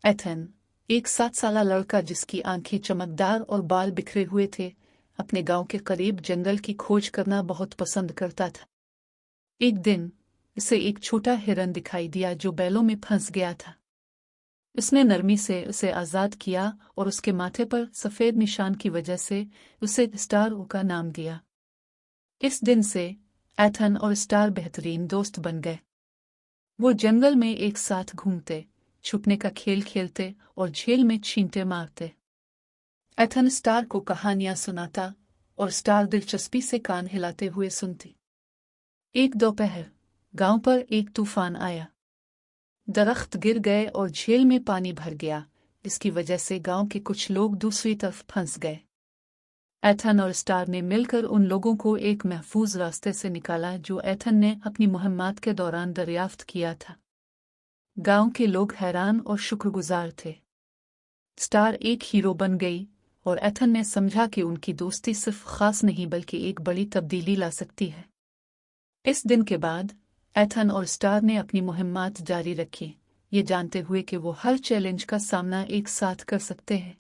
Ethan, एक 7 साल लड़का जिसकी आंखें चमकदार और बाल बिखरे हुए थे, अपने गांव के करीब जंगल की खोज करना बहुत पसंद करता था। एक दिन उसे एक छोटा हिरन दिखाई दिया जो बैलों में फंस गया था। उसने नरमी से उसे आजाद किया और उसके माथे पर सफेद निशान की वजह से उसे स्टार का नाम दिया। इस दिन से एथन और स्टार बेहतरीन दोस्त बन गए। वो जंगल में एक साथ घूमते, छुपने का खेल खेलते और झील में छींटे मारते। एथन स्टार को कहानियां सुनाता और स्टार दिलचस्पी से कान हिलाते हुए सुनती। एक दोपहर गांव पर एक तूफान आया। दरख्त गिर गए और झील में पानी भर गया। इसकी वजह से गांव के कुछ लोग दूसरी तरफ फंस गए। एथन और स्टार ने मिलकर उन लोगों को एक महफूज रास्ते से निकाला जो एथन ने अपनी मुहिम्मात के दौरान दरियाफ्त किया था। गांव के लोग हैरान और शुक्रगुजार थे। स्टार एक हीरो बन गई और एथन ने समझा कि उनकी दोस्ती सिर्फ खास नहीं बल्कि एक बड़ी तब्दीली ला सकती है। इस दिन के बाद एथन और स्टार ने अपनी मुहिम्मात जारी रखी, ये जानते हुए कि वो हर चैलेंज का सामना एक साथ कर सकते हैं।